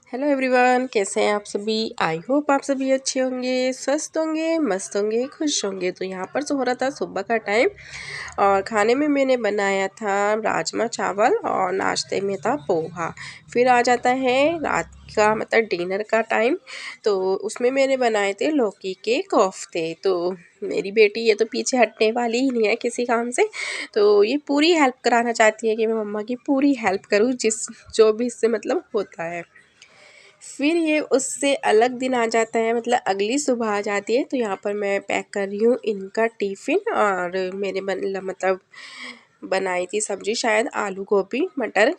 Hello everyone, कैसे हैं आप सभी। आई होप आप सभी अच्छे होंगे, स्वस्थ होंगे, मस्त होंगे, खुश होंगे। तो यहाँ पर तो हो रहा था सुबह का टाइम और खाने में मैंने बनाया था राजमा चावल और नाश्ते में था पोहा। फिर आ जाता है रात का मतलब डिनर का टाइम, तो उसमें मैंने बनाए थे लौकी के कोफ्ते। तो मेरी बेटी ये तो पीछे हटने वाली ही नहीं है किसी काम से, तो ये पूरी हेल्प कराना चाहती है कि मैं मम्मा की पूरी हेल्प करूँ जो भी इससे मतलब होता है। फिर ये उससे अलग दिन आ जाता है, मतलब अगली सुबह आ जाती है। तो यहाँ पर मैं पैक कर रही हूँ इनका टिफ़िन और मैंने मतलब बनाई थी सब्ज़ी, शायद आलू गोभी मटर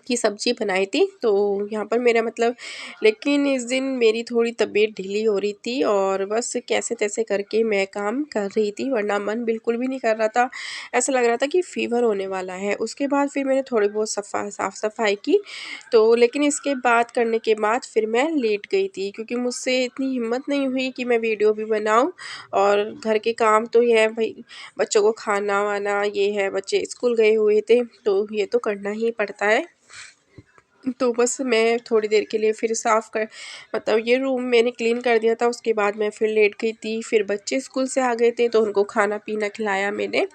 की सब्ज़ी बनाई थी। तो यहाँ पर मेरा मतलब, लेकिन इस दिन मेरी थोड़ी तबीयत ढीली हो रही थी और बस कैसे तैसे करके मैं काम कर रही थी, वरना मन बिल्कुल भी नहीं कर रहा था। ऐसा लग रहा था कि फ़ीवर होने वाला है। उसके बाद फिर मैंने थोड़ी बहुत साफ़ सफाई की, तो लेकिन इसके बाद करने के बाद फिर मैं लेट गई थी, क्योंकि मुझसे इतनी हिम्मत नहीं हुई कि मैं वीडियो भी बनाऊँ। और घर के काम तो ये है भाई, बच्चों को खाना वाना ये है, बच्चे स्कूल गए हुए थे तो ये तो करना ही पड़ता है। तो बस मैं थोड़ी देर के लिए फिर साफ़ कर मतलब ये रूम मैंने क्लीन कर दिया था। उसके बाद मैं फिर लेट गई थी। फिर बच्चे स्कूल से आ गए थे तो उनको खाना पीना खिलाया मैंने,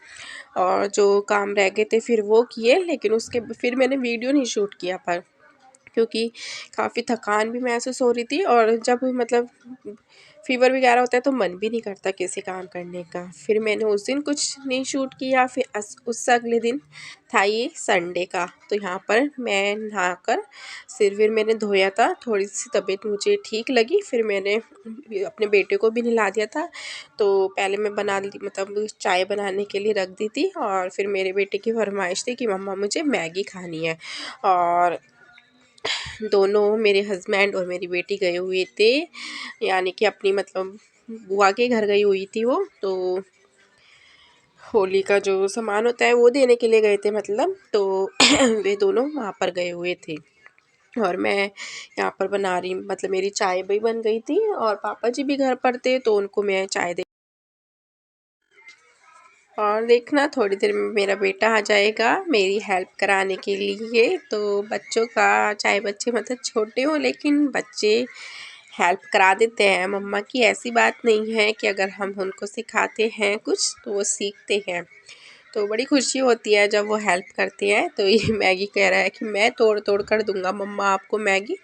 और जो काम रह गए थे फिर वो किए। लेकिन उसके फिर मैंने वीडियो नहीं शूट किया पर, क्योंकि काफ़ी थकान भी महसूस हो रही थी, और जब मतलब फ़ीवर वगैरह होता है तो मन भी नहीं करता किसी काम करने का। फिर मैंने उस दिन कुछ नहीं शूट किया। फिर उससे अगले दिन था ये संडे का, तो यहाँ पर मैं नहाकर सिर विर मैंने धोया था, थोड़ी सी तबीयत मुझे ठीक लगी। फिर मैंने अपने बेटे को भी नहला दिया था। तो पहले मैं बना ली मतलब चाय बनाने के लिए रख दी थी, और फिर मेरे बेटे की फरमाइश थी कि मम्मा मुझे मैगी खानी है। और दोनों मेरे हस्बैंड और मेरी बेटी गए हुए थे, यानी कि अपनी मतलब बुआ के घर गई हुई थी वो, तो होली का जो सामान होता है वो देने के लिए गए थे मतलब। तो वे दोनों वहाँ पर गए हुए थे और मैं यहाँ पर बना रही, मतलब मेरी चाय भी बन गई थी और पापा जी भी घर पर थे तो उनको मैं चाय दे। और देखना थोड़ी देर में मेरा बेटा आ जाएगा मेरी हेल्प कराने के लिए। तो बच्चों का, चाहे बच्चे मतलब छोटे हों लेकिन बच्चे हेल्प करा देते हैं मम्मा की। ऐसी बात नहीं है कि अगर हम उनको सिखाते हैं कुछ तो वो सीखते हैं। तो बड़ी खुशी होती है जब वो हेल्प करते हैं। तो ये मैगी कह रहा है कि मैं तोड़ तोड़ कर दूंगा मम्मा आपको मैगी,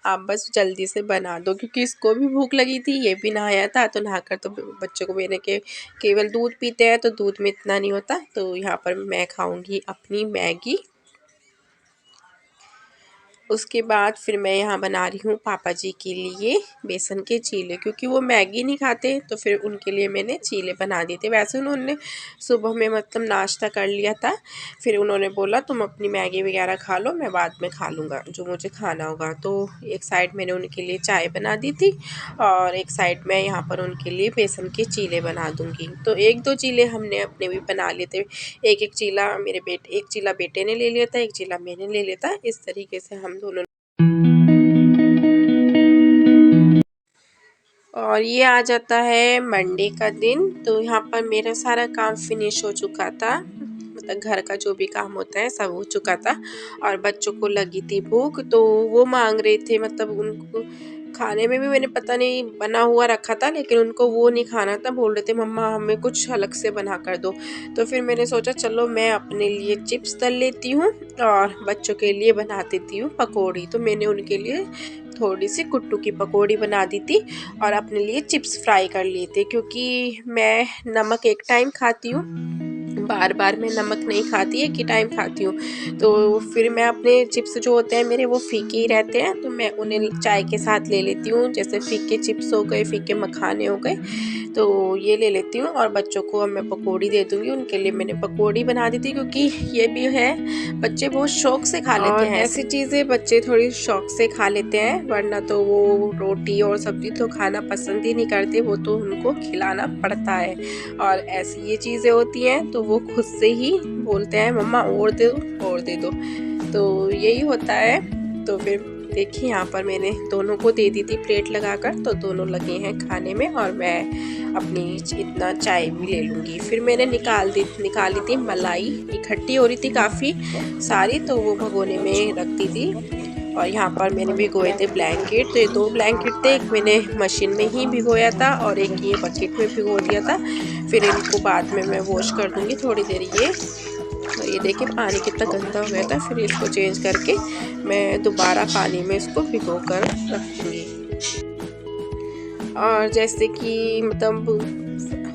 आप बस जल्दी से बना दो, क्योंकि इसको भी भूख लगी थी। ये भी नहाया था, तो नहाकर तो बच्चों को मैंने के केवल दूध पीते हैं तो दूध में इतना नहीं होता। तो यहाँ पर मैं खाऊंगी अपनी मैगी। उसके बाद फिर मैं यहाँ बना रही हूँ पापा जी के लिए बेसन के चीले, क्योंकि वो मैगी नहीं खाते तो फिर उनके लिए मैंने चीले बना दिए थे। वैसे उन्होंने सुबह में मतलब नाश्ता कर लिया था, फिर उन्होंने बोला तुम अपनी मैगी वगैरह खा लो, मैं बाद में खा लूँगा जो मुझे खाना होगा। तो एक साइड मैंने उनके लिए चाय बना दी थी और एक साइड में यहाँ पर उनके लिए बेसन के चीले बना दूँगी। तो एक दो चीले हमने अपने भी बना लिए थे, एक चीला एक चीला बेटे ने ले लिया था, एक चीला मैंने ले लिया था। इस तरीके से हम दोनों। और ये आ जाता है मंडे का दिन। तो यहाँ पर मेरा सारा काम फिनिश हो चुका था, मतलब घर का जो भी काम होता है सब हो चुका था। और बच्चों को लगी थी भूख तो वो मांग रहे थे, मतलब उनको खाने में भी मैंने पता नहीं बना हुआ रखा था, लेकिन उनको वो नहीं खाना था। बोल रहे थे मम्मा हमें कुछ अलग से बना कर दो। तो फिर मैंने सोचा चलो मैं अपने लिए चिप्स तल लेती हूँ और बच्चों के लिए बना देती हूँ पकौड़ी। तो मैंने उनके लिए थोड़ी सी कुट्टू की पकौड़ी बना दी थी और अपने लिए चिप्स फ्राई कर लिए थे, क्योंकि मैं नमक एक टाइम खाती हूँ, बार बार मैं नमक नहीं खाती, एक ही टाइम खाती हूँ। तो फिर मैं अपने चिप्स जो होते हैं मेरे वो फीके ही रहते हैं, तो मैं उन्हें चाय के साथ ले लेती हूँ। जैसे फीके चिप्स हो गए, फीके मखाने हो गए, तो ये ले लेती हूँ। और बच्चों को अब मैं पकौड़ी दे दूँगी, उनके लिए मैंने पकौड़ी बना दी थी, क्योंकि ये भी है बच्चे बहुत शौक से खा लेते हैं। ऐसी चीज़ें बच्चे थोड़ी शौक से खा लेते हैं, वरना तो वो रोटी और सब्ज़ी तो खाना पसंद ही नहीं करते, वो तो उनको खिलाना पड़ता है। और ऐसी ये चीज़ें होती हैं तो वो खुद से ही बोलते हैं मम्मा और दे दो और दे दो। तो यही होता है। तो फिर देखिए यहाँ पर मैंने दोनों को दे दी थी प्लेट लगाकर, तो दोनों लगे हैं खाने में और मैं अपनी इतना चाय भी ले लूँगी। फिर मैंने निकाली थी मलाई, इकट्ठी हो रही थी काफ़ी सारी, तो वो भगोने में रख दी थी और यहाँ पर मैंने भिगोए थे ब्लैंकेट, तो ये 2 ब्लैंकेट थे, एक मैंने मशीन में ही भिगोया था और एक ये बकेट में भिगो दिया था। फिर इनको बाद में मैं वॉश कर दूँगी थोड़ी देर ये। तो ये देखिए पानी कितना गंदा हो गया था, फिर इसको चेंज करके मैं दोबारा पानी में इसको भिगो कर रख दूँगी। और जैसे कि मतलब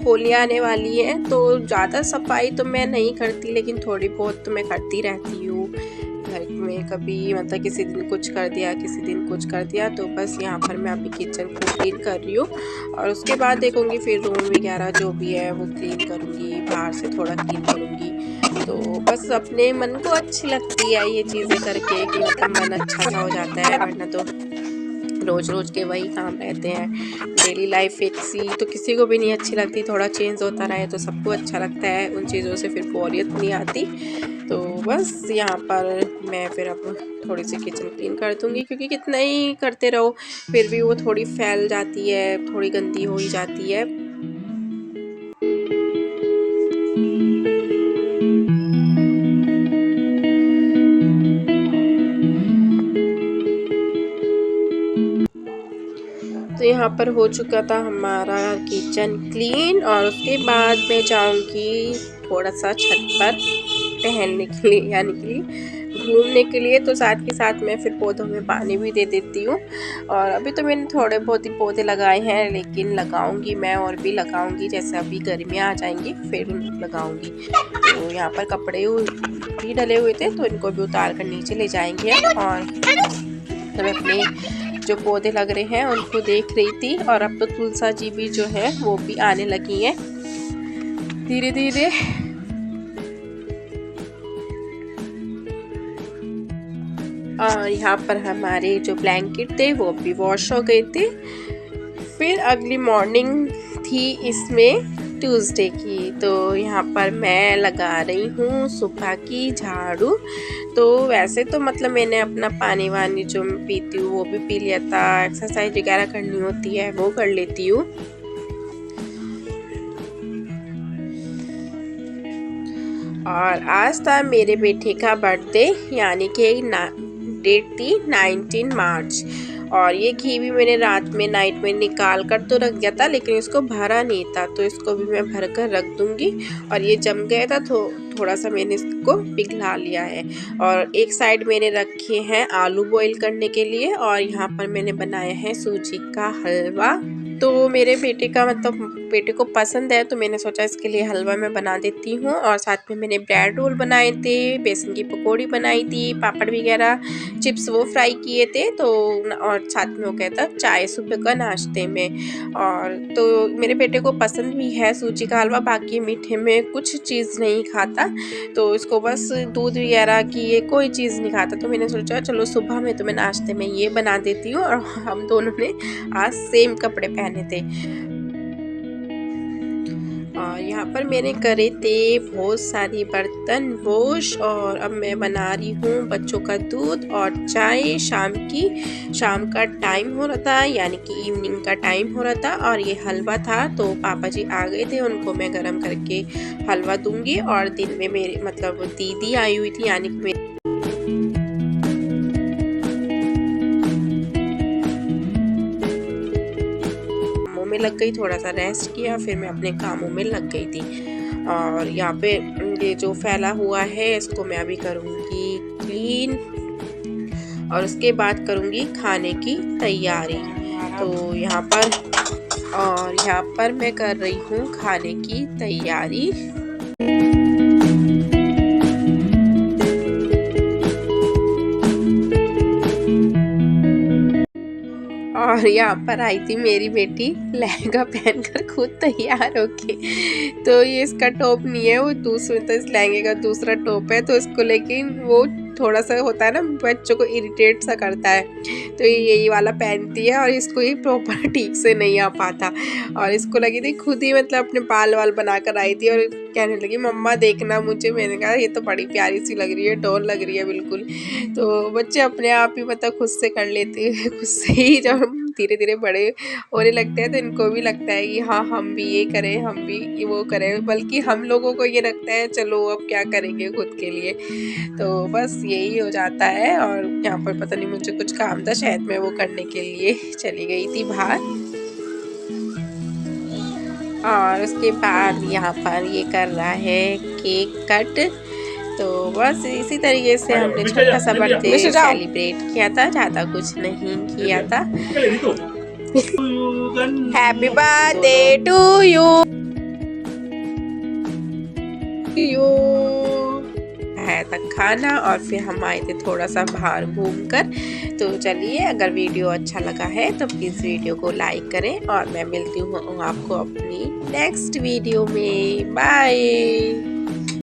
होली आने वाली है तो ज़्यादा सफाई तो मैं नहीं करती, लेकिन थोड़ी बहुत तो मैं करती रहती हूँ घर में। कभी मतलब किसी दिन कुछ कर दिया, किसी दिन कुछ कर दिया, तो बस यहाँ पर मैं अभी किचन को क्लीन कर रही हूँ और उसके बाद देखूँगी फिर रूम वगैरह जो भी है वो क्लीन करूँगी, बाहर से थोड़ा क्लीन करूँगी। तो बस अपने मन को अच्छी लगती है ये चीज़ें करके कि मतलब मन अच्छा सा हो जाता है, वरना तो रोज़ रोज़ के वही काम रहते हैं। डेली लाइफ एक सी तो किसी को भी नहीं अच्छी लगती, थोड़ा चेंज होता रहे तो सबको अच्छा लगता है, उन चीज़ों से फिर बोरियत नहीं आती। तो बस यहाँ पर मैं फिर अब थोड़ी सी किचन क्लीन कर दूँगी, क्योंकि कितना ही करते रहो फिर भी वो थोड़ी फैल जाती है, थोड़ी गंदी हो ही जाती है। तो यहाँ पर हो चुका था हमारा किचन क्लीन और उसके बाद मैं जाऊँगी थोड़ा सा छत पर टहलने के लिए, यानी कि घूमने के लिए। तो साथ के साथ मैं फिर पौधों में पानी भी दे देती हूँ। और अभी तो मैंने थोड़े बहुत ही पौधे लगाए हैं, लेकिन लगाऊंगी मैं और भी लगाऊंगी, जैसे अभी गर्मियाँ आ जाएंगी फिर लगाऊंगी। तो यहाँ पर कपड़े भी डले हुए थे तो इनको भी उतार कर नीचे ले जाएंगे। और तो मैं अपने जो पौधे लग रहे हैं उनको देख रही थी, और अब तो तुलसा जी भी जो है वो भी आने लगी हैं धीरे धीरे। और यहाँ पर हमारे जो ब्लैंकेट थे वो भी वॉश हो गए थे। फिर अगली मॉर्निंग थी इसमें ट्यूसडे की, तो यहाँ पर मैं लगा रही हूँ सुबह की झाड़ू। तो वैसे तो मतलब मैंने अपना पानी वानी जो मैं पीती हूँ वो भी पी लिया था, एक्सरसाइज वगैरह करनी होती है वो कर लेती हूँ। और आज था मेरे बेटे का बर्थडे, यानी कि डेट थी 19 मार्च। और ये घी भी मैंने रात में नाइट में निकाल कर तो रख दिया था, लेकिन इसको भरा नहीं था, तो इसको भी मैं भर कर रख दूंगी। और ये जम गया था तो थोड़ा सा मैंने इसको पिघला लिया है। और एक साइड मैंने रखे हैं आलू बॉईल करने के लिए, और यहाँ पर मैंने बनाया है सूजी का हलवा। तो मेरे बेटे का मतलब बेटे को पसंद है, तो मैंने सोचा इसके लिए हलवा मैं बना देती हूँ। और साथ में मैंने ब्रेड रोल बनाए थे, बेसन की पकौड़ी बनाई थी, पापड़ वगैरह, चिप्स वो फ्राई किए थे। तो और साथ में हो गया था चाय सुबह का नाश्ते में। और तो मेरे बेटे को पसंद भी है सूजी का हलवा, बाकी मीठे में कुछ चीज़ नहीं खाता, तो इसको बस दूध वगैरह की ये कोई चीज़ नहीं खाता। तो मैंने सोचा चलो सुबह में तो मैं नाश्ते में ये बना देती हूँ। और हम दोनों ने आज सेम कपड़े पहने थे। और यहाँ पर मैंने करे थे बहुत सारी बर्तन वॉश, और अब मैं बना रही हूँ बच्चों का दूध और चाय शाम का टाइम हो रहा था, यानी कि इवनिंग का टाइम हो रहा था। और ये हलवा था तो पापा जी आ गए थे, उनको मैं गरम करके हलवा दूंगी। और दिन में मेरे मतलब दीदी आई हुई थी, यानी कि में लग गई, थोड़ा सा रेस्ट किया, फिर मैं अपने कामों में लग गई थी। और यहाँ पे ये जो फैला हुआ है इसको मैं अभी करूँगी क्लीन, और उसके बाद करूँगी खाने की तैयारी। तो यहाँ पर मैं कर रही हूँ खाने की तैयारी। और यहाँ पर आई थी मेरी बेटी लहंगा पहनकर खुद तैयार होके। तो ये इसका टॉप नहीं है, वो दूसरे तो इस लहंगे का दूसरा टॉप है, तो इसको लेकिन वो थोड़ा सा होता है ना बच्चों को इरिटेट सा करता है, तो ये यही वाला पहनती है। और इसको ये प्रॉपर ठीक से नहीं आ पाता, और इसको लगी थी खुद ही मतलब अपने बाल वाल बना कर आई थी, और कहने लगी मम्मा देखना मुझे। मैंने कहा ये तो बड़ी प्यारी सी लग रही है, डॉल लग रही है बिल्कुल। तो बच्चे अपने आप ही मतलब खुद से कर लेते हैं, खुद से ही जब धीरे धीरे बड़े होने लगते हैं तो इनको भी लगता है कि हाँ हम भी ये करें, हम भी ये वो करें, बल्कि हम लोगों को ये लगता है चलो अब क्या करेंगे खुद के लिए। तो बस यही हो जाता है। और यहाँ पर पता नहीं मुझे कुछ काम था, शायद मैं वो करने के लिए चली गई थी बाहर। और उसके बाद यहाँ पर ये कर रहा है केक कट। तो बस इसी तरीके से हमने छोटा सा बर्थडे सेलिब्रेट किया था, ज़्यादा कुछ नहीं किया था। हैप्पी बर्थडे टू यू है तक खाना, और फिर हम आए थे थोड़ा सा बाहर घूमकर। तो चलिए, अगर वीडियो अच्छा लगा है तो प्लीज़ वीडियो को लाइक करें, और मैं मिलती हूँ आपको अपनी नेक्स्ट वीडियो में। बाय।